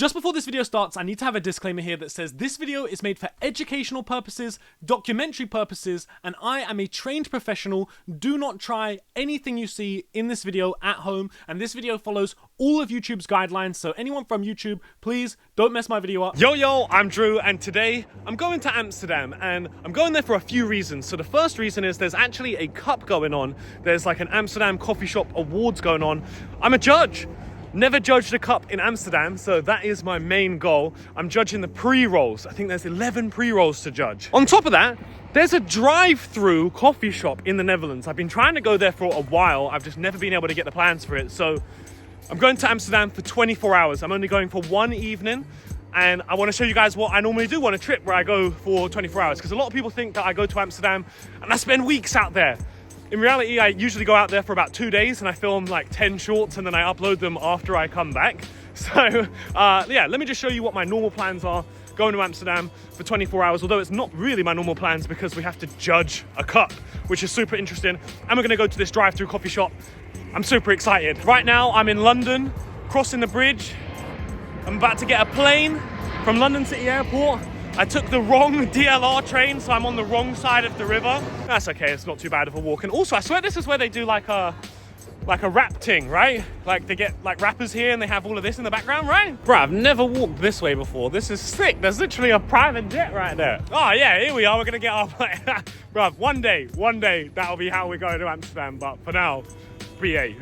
Just before this video starts, I need to have a disclaimer here that says this video is made for educational purposes, documentary purposes, and I am a trained professional. Do not try anything you see in this video at home, and this video follows all of YouTube's guidelines, so anyone from YouTube, please don't mess my video up. Yo, I'm Drew, and today I'm going to Amsterdam, and I'm going there for a few reasons. So the first reason is there's actually a cup going on. There's like an Amsterdam coffee shop awards going on. I'm a judge. Never judged a cup in Amsterdam, so that is my main goal. I'm judging the pre-rolls. I think there's 11 pre-rolls to judge. On top of that, there's a drive-through coffee shop in the Netherlands. I've been trying to go there for a while. I've just never been able to get the plans for it. So I'm going to Amsterdam for 24 hours. I'm only going for one evening, and I want to show you guys what I normally do on a trip where I go for 24 hours. Because a lot of people think that I go to Amsterdam and I spend weeks out there. In reality, I usually go out there for about 2 days and I film like 10 shorts and then I upload them after I come back. So yeah, let me just show you what my normal plans are going to Amsterdam for 24 hours, although it's not really my normal plans because we have to judge a cup, which is super interesting. And we're gonna go to this drive-through coffee shop. I'm super excited. Right now, I'm in London, crossing the bridge. I'm about to get a plane from London City Airport. I took the wrong DLR train, so I'm on the wrong side of the river. That's okay, it's not too bad of a walk. And also, I swear this is where they do like a rap thing, right? Like they get like rappers here and they have all of this in the background, right? Bro, I've never walked this way before. This is sick. There's literally a private jet right there. Oh yeah, here we are. We're gonna get up like that. Bro, one day, that'll be how we're going to Amsterdam. But for now, BA.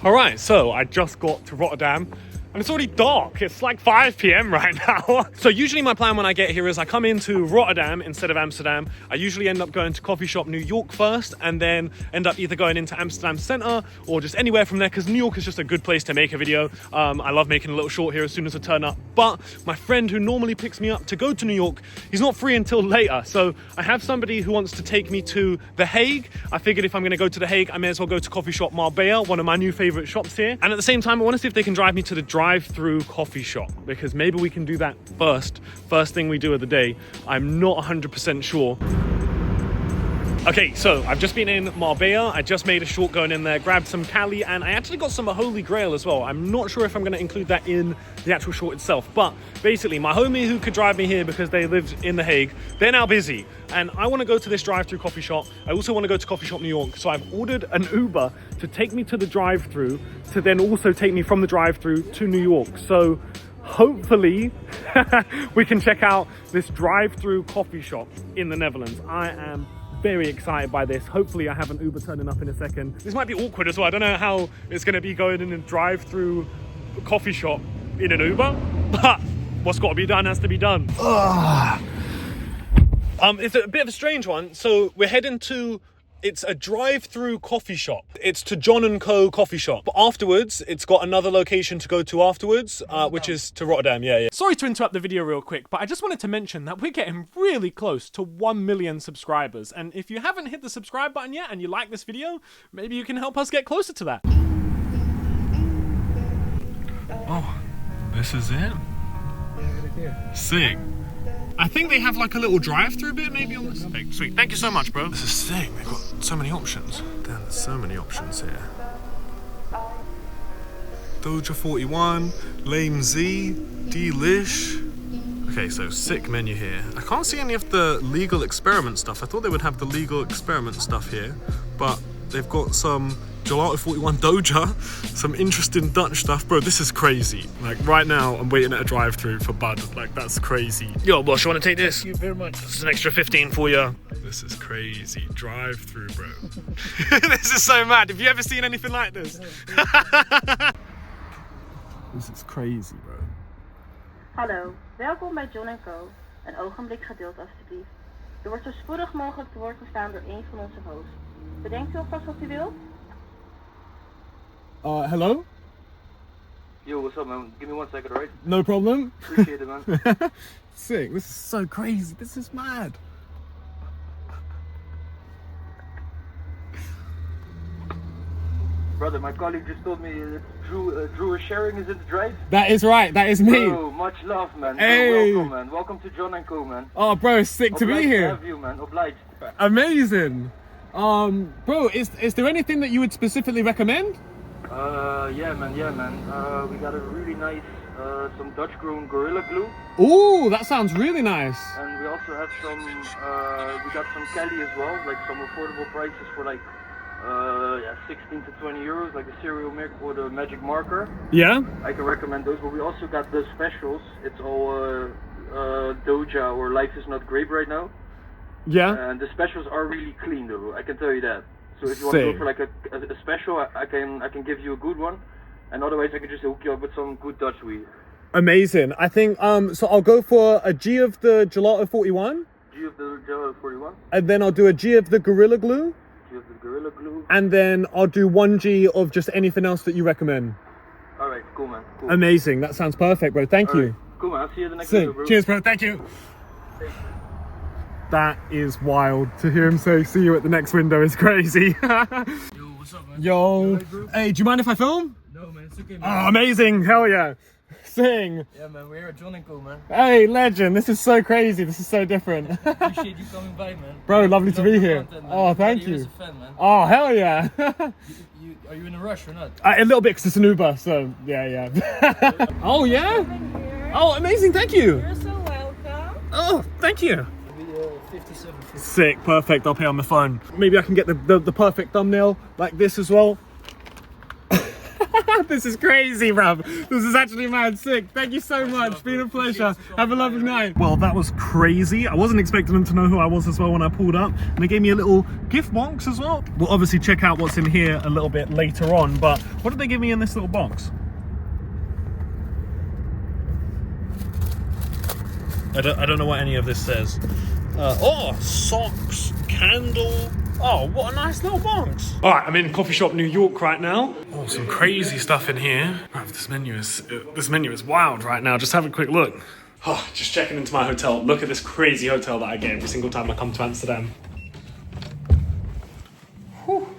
All right, so I just got to Rotterdam and it's already dark. It's like 5 p.m. right now. So usually my plan when I get here is I come into Rotterdam instead of Amsterdam. I usually end up going to coffee shop New York first and then end up either going into Amsterdam Center or just anywhere from there because New York is just a good place to make a video. I love making a little short here as soon as I turn up. But my friend who normally picks me up to go to New York, he's not free until later. So I have somebody who wants to take me to The Hague. I figured if I'm gonna go to The Hague, I may as well go to coffee shop Marbella, one of my new favorite shops here. And at the same time, I wanna see if they can drive me to the drive-through coffee shop because maybe we can do that first thing we do of the day. I'm not 100% sure. Okay, so I've just been in Marbella. I just made a short going in there, grabbed some Cali, and I actually got some Holy Grail as well. I'm not sure if I'm going to include that in the actual short itself, but basically my homie who could drive me here because they lived in The Hague, they're now busy, and I want to go to this drive-through coffee shop. I also want to go to coffee shop New York, so I've ordered an Uber to take me to the drive-through, to then also take me from the drive-through to New York. So hopefully we can check out this drive-through coffee shop in the Netherlands. I am very excited by this. Hopefully I have an Uber turning up in a second. This might be awkward as well. I don't know how it's going to be going in a drive-through coffee shop in an Uber, but what's got to be done has to be done. It's a bit of a strange one. So we're heading to, it's a drive-through coffee shop. It's to John & Co coffee shop. But afterwards, it's got another location to go to afterwards, which is to Rotterdam, yeah. Sorry to interrupt the video real quick, but I just wanted to mention that we're getting really close to 1 million subscribers. And if you haven't hit the subscribe button yet and you like this video, maybe you can help us get closer to that. Oh, this is it? Yeah, sick. I think they have like a little drive-through bit maybe on this. Hey, sweet, thank you so much, bro. This is sick, they've got so many options. Damn, there's so many options here. Doja 41, Lame Z, Delish. Okay, so sick menu here. I can't see any of the legal experiment stuff. I thought they would have the legal experiment stuff here, but they've got some Gelato 41 Doja, some interesting Dutch stuff. Bro, this is crazy. Like right now, I'm waiting at a drive-through for Bud. Like that's crazy. Yo, boss, you want to take this? Thank you very much. This is an extra 15 for you. This is crazy. Drive-through, bro. This is so mad. Have you ever seen anything like this? This is crazy, bro. Hallo, welkom bij John & Co. Een ogenblik geduld alstublieft. U wordt zo spoedig mogelijk te woord gestaan door een van onze hosts. Bedenkt u alvast wat u wilt? Hello? Yo, what's up, man? Give me 1 second, alright? No problem. Appreciate it, man. Sick, this is so crazy. This is mad. Brother, my colleague just told me it's Drew Sharing is in the drive. That is right. That is me. Bro, much love, man. Hey. Welcome, man. Welcome to John and Co, man. Oh, bro, sick to be Obliged here. have you, man. Obliged. Amazing. Bro, is there anything that you would specifically recommend? Yeah, man. We got a really nice, some Dutch-grown Gorilla Glue. Ooh, that sounds really nice. And we also have some, we got some Cali as well, like some affordable prices for like, 16 to 20 euros, like a cereal milk or the magic marker. Yeah? I can recommend those, but we also got the specials. It's all Doja or Life is Not Grape right now. Yeah? And the specials are really clean though, I can tell you that. So if you want to Sick. go for like a special, I can give you a good one. And otherwise I can just hook you up with some good Dutch weed. Amazing. I think, so I'll go for a G of the Gelato 41. G of the Gelato 41. And then I'll do a G of the Gorilla Glue. G of the Gorilla Glue. And then I'll do 1 G of just anything else that you recommend. Alright, cool man. Cool. Amazing. That sounds perfect, bro. Thank you. Alright, cool man, I'll see you in the next Sick. video, bro. Cheers, bro. Thank you. That is wild. To hear him say, see you at the next window is crazy. Yo, what's up, man? Yo. Alright, bro? Hey, do you mind if I film? No, man, it's okay, man. Oh, amazing. Hell yeah. Sing. Yeah, man, we're here at John & Co, man. Hey, legend. This is so crazy. This is so different. Appreciate you coming by, man. Bro, lovely to Love be your here. content, man. Oh, thank Everybody here you. is a fan, man. Oh, hell yeah. Are you in a rush or not? A little bit because it's an Uber, so yeah. Oh, yeah? Oh, amazing. Thank you. You're so welcome. Oh, thank you. It'll be 57. Sick, perfect. I'll pay on the phone. Maybe I can get the perfect thumbnail like this as well. This is crazy, bruv. This is actually mad sick. Thank you so much. Been a pleasure. Have a lovely night. Well, that was crazy. I wasn't expecting them to know who I was as well when I pulled up. And they gave me a little gift box as well. We'll obviously check out what's in here a little bit later on. But what did they give me in this little box? I don't know what any of this says. Oh, socks, candle. Oh, what a nice little box. All right, I'm in Coffee Shop New York right now. Oh, some crazy stuff in here. Oh, this menu is wild right now. Just have a quick look. Oh, just checking into my hotel. Look at this crazy hotel that I get every single time I come to Amsterdam. Whew.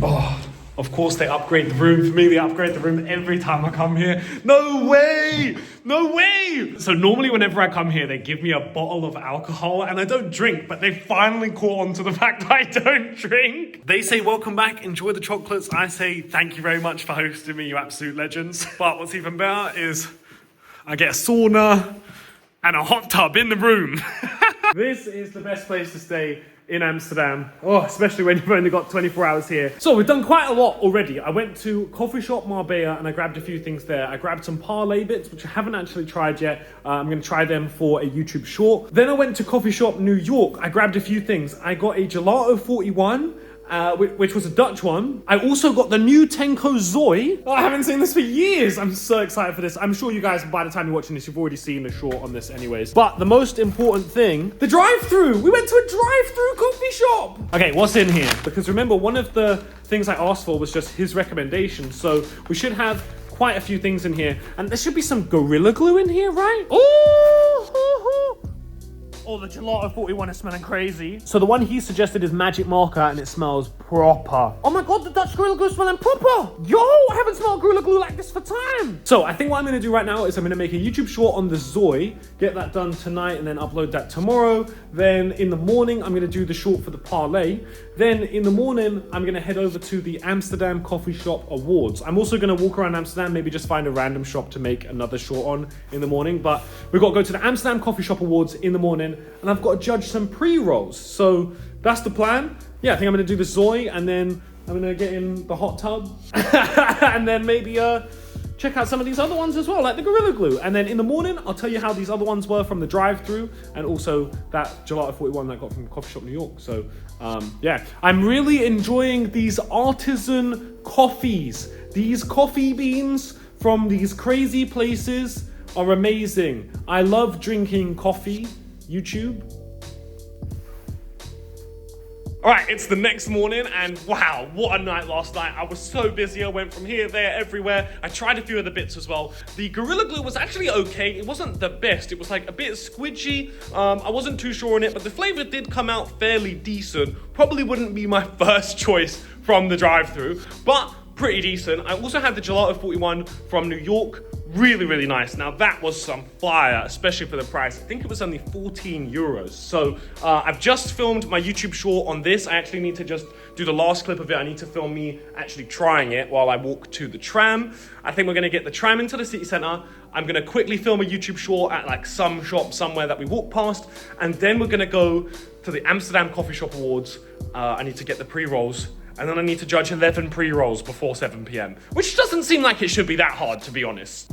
Oh, of course they upgrade the room for me. They upgrade the room every time I come here. No way! No way! So normally whenever I come here, they give me a bottle of alcohol and I don't drink, but they finally caught on to the fact that I don't drink. They say, welcome back, enjoy the chocolates. I say, thank you very much for hosting me, you absolute legends. But what's even better is I get a sauna and a hot tub in the room. This is the best place to stay in Amsterdam. Oh, especially when you've only got 24 hours here. So we've done quite a lot already. I went to Coffee Shop Marbella and I grabbed a few things there. I grabbed some parlay bits, which I haven't actually tried yet. I'm gonna try them for a YouTube short. Then I went to Coffee Shop New York. I grabbed a few things. I got a Gelato 41, which was a Dutch one. I also got the new Tenko Zoe. Oh, I haven't seen this for years. I'm so excited for this. I'm sure you guys, by the time you're watching this, you've already seen the short on this anyways. But the most important thing, the drive-through. We went to a drive-through coffee shop. Okay, what's in here? Because remember, one of the things I asked for was just his recommendation. So we should have quite a few things in here. And there should be some Gorilla Glue in here, right? Oh, oh, the Gelato 41 is smelling crazy. So the one he suggested is Magic Marker and it smells proper. Oh my God, the Dutch Gorilla Glue is smelling proper. Yo, I haven't smelled Gorilla Glue like this for time. So I think what I'm gonna do right now is I'm gonna make a YouTube short on the Zoe, get that done tonight and then upload that tomorrow. Then in the morning, I'm gonna do the short for the parlay. Then in the morning, I'm gonna head over to the Amsterdam Coffee Shop Awards. I'm also gonna walk around Amsterdam, maybe just find a random shop to make another short on in the morning. But we've got to go to the Amsterdam Coffee Shop Awards in the morning and I've got to judge some pre-rolls. So that's the plan. Yeah, I think I'm gonna do the Zoe and then I'm gonna get in the hot tub and then maybe check out some of these other ones as well, like the Gorilla Glue. And then in the morning, I'll tell you how these other ones were from the drive-through and also that Gelato 41 that I got from Coffee Shop New York. So yeah, I'm really enjoying these artisan coffees. These coffee beans from these crazy places are amazing. I love drinking coffee. YouTube. All right, it's the next morning and wow, what a night last night. I was so busy. I went from here, there, everywhere. I tried a few other bits as well. The Gorilla Glue was actually okay. It wasn't the best. It was like a bit squidgy. I wasn't too sure on it, but the flavor did come out fairly decent. Probably wouldn't be my first choice from the drive-through, but pretty decent. I also had the Gelato 41 from New York, really nice. Now that was some fire, especially for the price. I think it was only 14 euros. So I've just filmed my YouTube short on this. I actually need to just do the last clip of it. I need to film me actually trying it while I walk to the tram. I think we're gonna get the tram into the city center. I'm gonna quickly film a YouTube short at like some shop somewhere that we walk past, and then we're gonna go to the Amsterdam Coffee Shop Awards. I need to get the pre-rolls, and then I need to judge 11 pre-rolls before 7 p.m, which doesn't seem like it should be that hard, to be honest.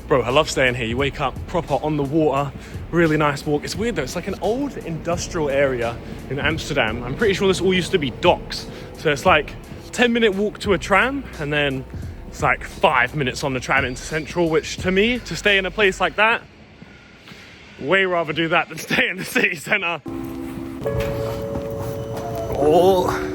Bro, I love staying here. You wake up proper on the water, really nice walk. It's weird though, it's like an old industrial area in Amsterdam. I'm pretty sure this all used to be docks. So it's like 10-minute walk to a tram, and then it's like 5 minutes on the tram into Central, which to me, to stay in a place like that, way rather do that than stay in the city centre. Oh.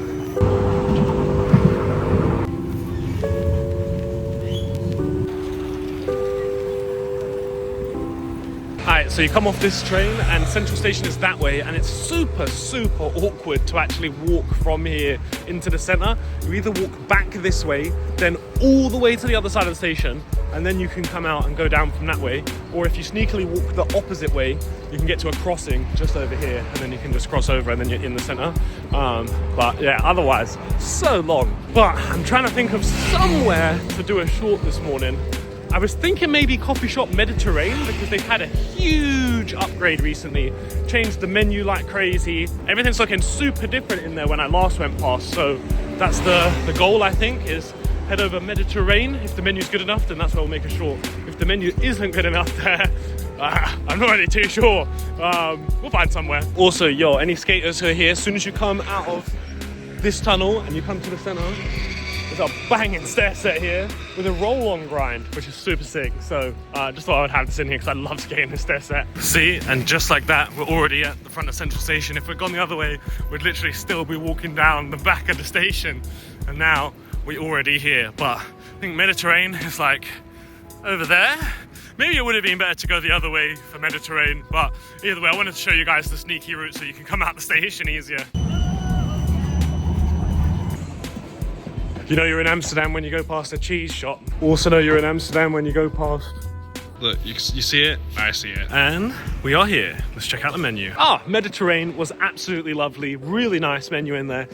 Alright, so you come off this train and Central Station is that way, and it's super awkward to actually walk from here into the centre. You either walk back this way, then all the way to the other side of the station, and then you can come out and go down from that way. Or if you sneakily walk the opposite way, you can get to a crossing just over here, and then you can just cross over and then you're in the centre. But yeah, otherwise, so long. But I'm trying to think of somewhere to do a short this morning. I was thinking maybe Coffee Shop Mediterranean, because they've had a huge upgrade recently. Changed the menu like crazy. Everything's looking super different in there when I last went past. So that's the goal, I think, is head over Mediterranean. If the menu's good enough, then that's where we'll make a short. If the menu isn't good enough there, I'm not really too sure. We'll find somewhere. Also, yo, any skaters who are here, as soon as you come out of this tunnel and you come to the center, there's a banging stair set here with a roll-on grind, which is super sick. So just thought I would have this in here because I love skating this stair set. See, and just like that, we're already at the front of Central Station. If we'd gone the other way, we'd literally still be walking down the back of the station. And now we're already here. But I think Mediterranean is like over there. Maybe it would have been better to go the other way for Mediterranean, but either way, I wanted to show you guys the sneaky route so you can come out the station easier. You know you're in Amsterdam when you go past a cheese shop. Also know you're in Amsterdam when you go past... Look, you see it? I see it. And we are here. Let's check out the menu. Mediterranean was absolutely lovely. Really nice menu in there.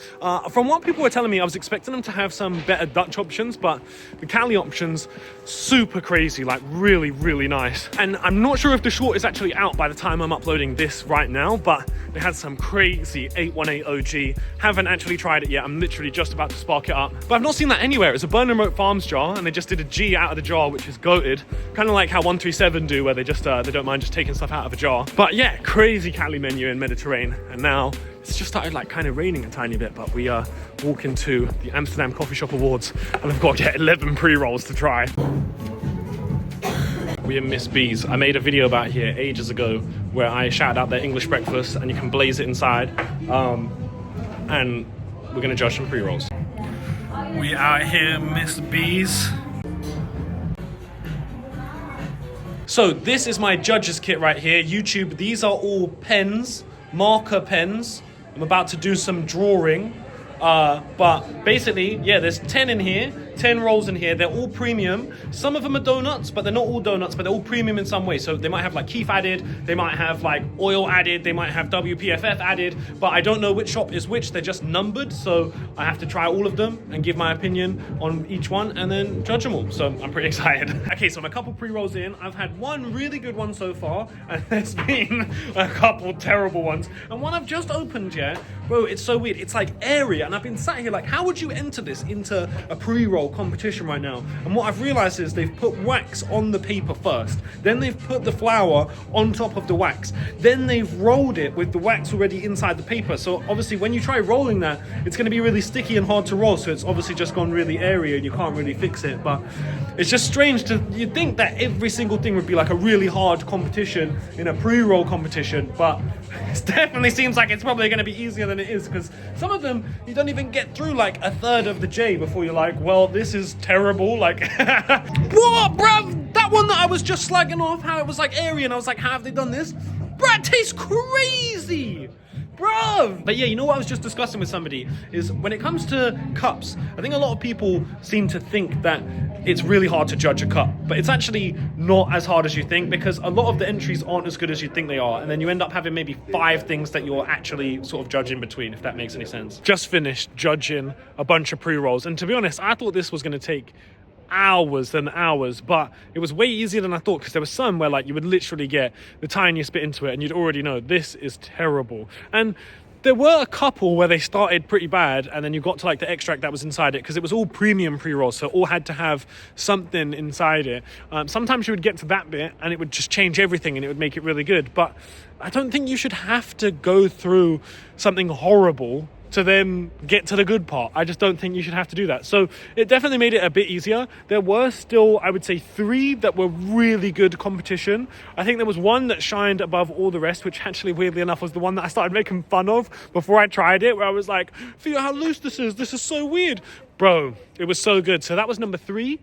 From what people were telling me, I was expecting them to have some better Dutch options, but the Cali options, super crazy, like really nice. And I'm not sure if the short is actually out by the time I'm uploading this right now, but they had some crazy 818 OG. Haven't actually tried it yet. I'm literally just about to spark it up. But I've not seen that anywhere. It's a Burnham Farms jar, and they just did a G out of the jar, which is goated. Kind of like how 137 do, where they just they don't mind just taking stuff out of a jar. But yeah, crazy Cali menu in Mediterranean. And now it's just started like kind of raining a tiny bit, but we are walking to the Amsterdam Coffee Shop Awards, and I've got to get 11 pre-rolls to try. We are Miss B's. I made a video about here ages ago where I shouted out their English breakfast, and you can blaze it inside. And we're gonna judge some pre-rolls. We out here, Miss B's. So this is my judge's kit right here. YouTube, these are all pens, marker pens. I'm about to do some drawing. But basically, yeah, there's 10 in here, 10 rolls in here. They're all premium. Some of them are donuts, but they're not all donuts, but they're all premium in some way. So they might have like Keef added, they might have like oil added, they might have WPFF added, but I don't know which shop is which. They're just numbered. So I have to try all of them and give my opinion on each one and then judge them all. So I'm pretty excited. Okay, so I'm a couple pre-rolls in. I've had one really good one so far, and there's been a couple terrible ones. And one I've just opened, yeah. Bro, it's so weird. It's like area, and I've been sat here like, how would you enter this into a pre-roll competition right now? And what I've realized is they've put wax on the paper first, then they've put the flour on top of the wax, then they've rolled it with the wax already inside the paper. So obviously when you try rolling that, it's going to be really sticky and hard to roll, so it's obviously just gone really airy and you can't really fix it. But it's just strange you'd think that every single thing would be like a really hard competition in a pre-roll competition, but it definitely seems like it's probably going to be easier than it is, because some of them you don't even get through like a third of the J before you're like, well, this is terrible. Like what, bruv? That one that I was just slagging off how it was like airy, and I was like, how have they done this? Bruh, it tastes crazy. Bro! But yeah, you know what I was just discussing with somebody is when it comes to cups, I think a lot of people seem to think that it's really hard to judge a cup, but it's actually not as hard as you think because a lot of the entries aren't as good as you think they are, and then you end up having maybe 5 things that you're actually sort of judging between, if that makes any sense. Just finished judging a bunch of pre-rolls, and to be honest, I thought this was going to take hours and hours, but it was way easier than I thought because there was some where like you would literally get the tiniest bit into it and you'd already know this is terrible. And there were a couple where they started pretty bad and then you got to like the extract that was inside it because it was all premium pre-rolls, so it all had to have something inside it. Sometimes you would get to that bit and it would just change everything and it would make it really good, but I don't think you should have to go through something horrible to then get to the good part. I just don't think you should have to do that. So it definitely made it a bit easier. There were still, I would say, 3 that were really good competition. I think there was one that shined above all the rest, which actually, weirdly enough, was the one that I started making fun of before I tried it, where I was like, Theo, how loose this is. This is so weird. Bro, it was so good. So that was number 3.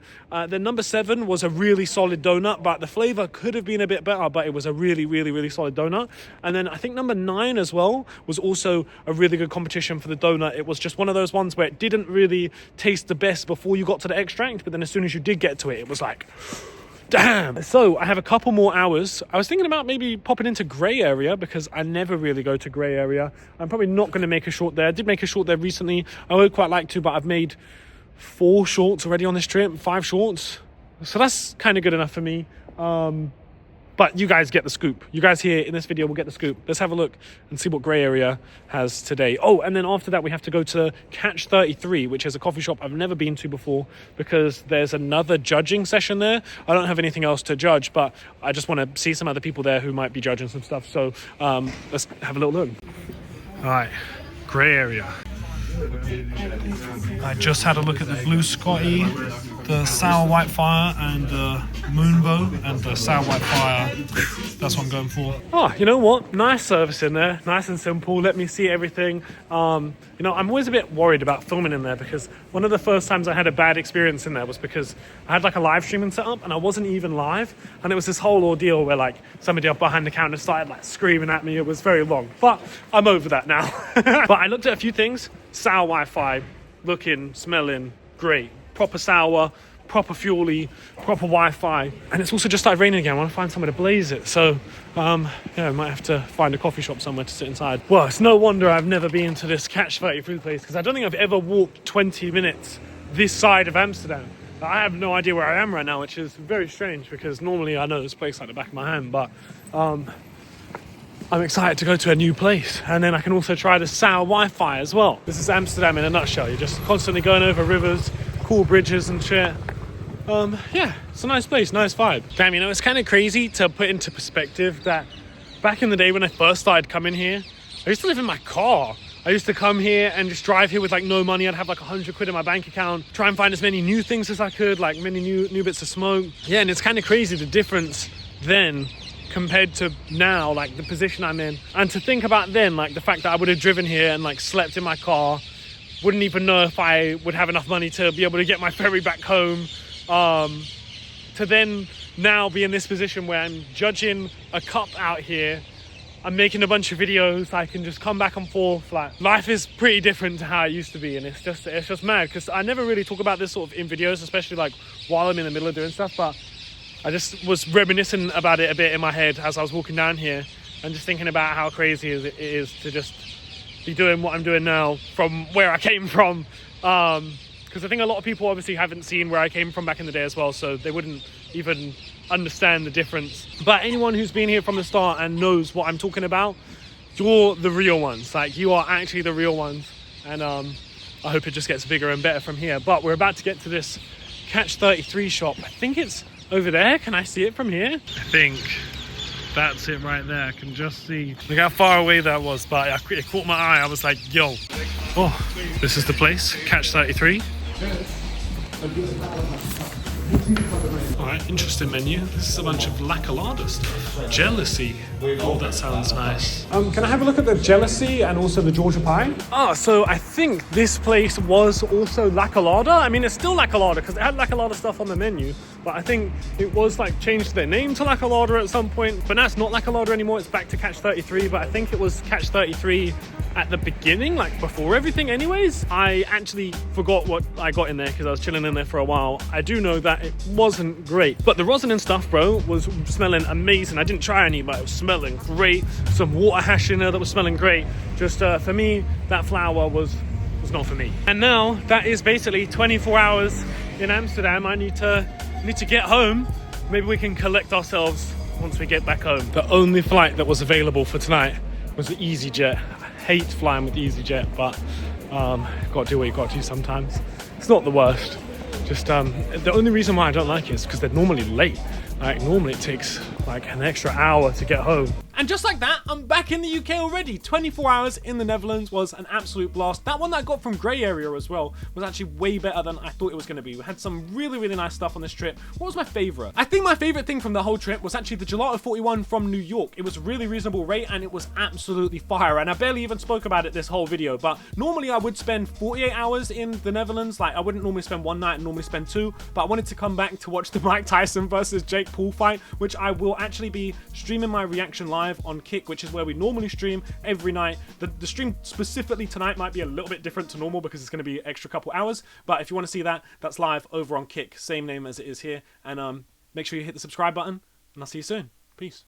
Then number 7 was a really solid donut, but the flavor could have been a bit better, but it was a really, really, really solid donut. And then I think number 9 as well was also a really good competition for the donut. It was just one of those ones where it didn't really taste the best before you got to the extract, but then as soon as you did get to it, it was like, damn. So I have a couple more hours. I was thinking about maybe popping into Grey Area because I never really go to Grey Area. I'm probably not going to make a short there. I did make a short there recently. I would quite like to, but I've made 4 shorts already on this trip, 5 shorts. So that's kind of good enough for me. But you guys get the scoop. You guys here in this video will get the scoop. Let's have a look and see what Grey Area has today. Oh, and then after that, we have to go to Catch 33, which is a coffee shop I've never been to before because there's another judging session there. I don't have anything else to judge, but I just want to see some other people there who might be judging some stuff. So let's have a little look. All right, Grey Area. I just had a look at the Blue Scotty, the Sour White Fire, and the Moonbow, and the Sour White Fire. That's what I'm going for. Oh, you know what? Nice service in there. Nice and simple. Let me see everything. You know, I'm always a bit worried about filming in there because one of the first times I had a bad experience in there was because I had like a live streaming setup and I wasn't even live. And it was this whole ordeal where like somebody up behind the counter started like screaming at me. It was very long, but I'm over that now. But I looked at a few things. Sour Wi-Fi, looking, smelling great. Proper sour, proper fuely, proper Wi-Fi. And it's also just started raining again. I want to find somewhere to blaze it. So, yeah, I might have to find a coffee shop somewhere to sit inside. Well, it's no wonder I've never been to this Catch 33 place because I don't think I've ever walked 20 minutes this side of Amsterdam. I have no idea where I am right now, which is very strange because normally I know this place like the back of my hand, but I'm excited to go to a new place, and then I can also try the Sour Wi-Fi as well. This is Amsterdam in a nutshell. You're just constantly going over rivers, cool bridges and shit. Yeah, it's a nice place, nice vibe. Damn, you know, it's kind of crazy to put into perspective that back in the day when I first started coming here, I used to live in my car. I used to come here and just drive here with like no money. I'd have like 100 quid in my bank account, try and find as many new things as I could, like many new bits of smoke. Yeah, and it's kind of crazy the difference then compared to now, like the position I'm in. And to think about then, like the fact that I would have driven here and like slept in my car, wouldn't even know if I would have enough money to be able to get my ferry back home, to then now be in this position where I'm judging a cup out here, I'm making a bunch of videos, I can just come back and forth. Like, life is pretty different to how it used to be, and it's just mad because I never really talk about this sort of in videos, especially like while I'm in the middle of doing stuff, but I just was reminiscing about it a bit in my head as I was walking down here and just thinking about how crazy it is to just be doing what I'm doing now from where I came from. Because I think a lot of people obviously haven't seen where I came from back in the day as well, so they wouldn't even understand the difference. But anyone who's been here from the start and knows what I'm talking about, you're the real ones. Like, you are actually the real ones. And I hope it just gets bigger and better from here. But we're about to get to this Catch 33 shop. I think it's over there. Can I see it from here? I think that's it right there. I can just see. Look how far away that was, but it caught my eye. I was like, yo. Oh, this is the place, Catch 33. Alright, interesting menu. This is a bunch of La Colada stuff. Jealousy. Oh, that sounds nice. Can I have a look at the Jealousy and also the Georgia Pie? So I think this place was also La Colada. I mean, it's still La Colada because it had La Colada stuff on the menu. but I think it was like changed their name to Laka Larder at some point, but now it's not Laka Larder anymore, it's back to Catch 33, but I think it was Catch 33 at the beginning, like before everything anyways. I actually forgot what I got in there because I was chilling in there for a while. I do know that it wasn't great, but the rosin and stuff, bro, was smelling amazing. I didn't try any, but it was smelling great. Some water hash in there that was smelling great. Just for me, that flower was not for me. And now that is basically 24 hours in Amsterdam. I need to get home. Maybe we can collect ourselves once we get back home. The only flight that was available for tonight was the EasyJet. I hate flying with EasyJet, but gotta do what you gotta do sometimes. It's not the worst. Just the only reason why I don't like it is because they're normally late. Like normally it takes like an extra hour to get home. And just like that, I'm back in the UK already. 24 hours in the Netherlands was an absolute blast. That one that I got from Grey Area as well was actually way better than I thought it was going to be. We had some really, really nice stuff on this trip. What was my favorite? I think my favorite thing from the whole trip was actually the Gelato 41 from New York. It was a really reasonable rate and it was absolutely fire. And I barely even spoke about it this whole video, but normally I would spend 48 hours in the Netherlands. Like I wouldn't normally spend one night and normally spend two, but I wanted to come back to watch the Mike Tyson versus Jake Paul fight, which I will actually be streaming my reaction live on Kick, which is where we normally stream every night. The stream specifically tonight might be a little bit different to normal because it's going to be an extra couple hours, but if you want to see that, that's live over on Kick, same name as it is here. And make sure you hit the subscribe button, and I'll see you soon. Peace.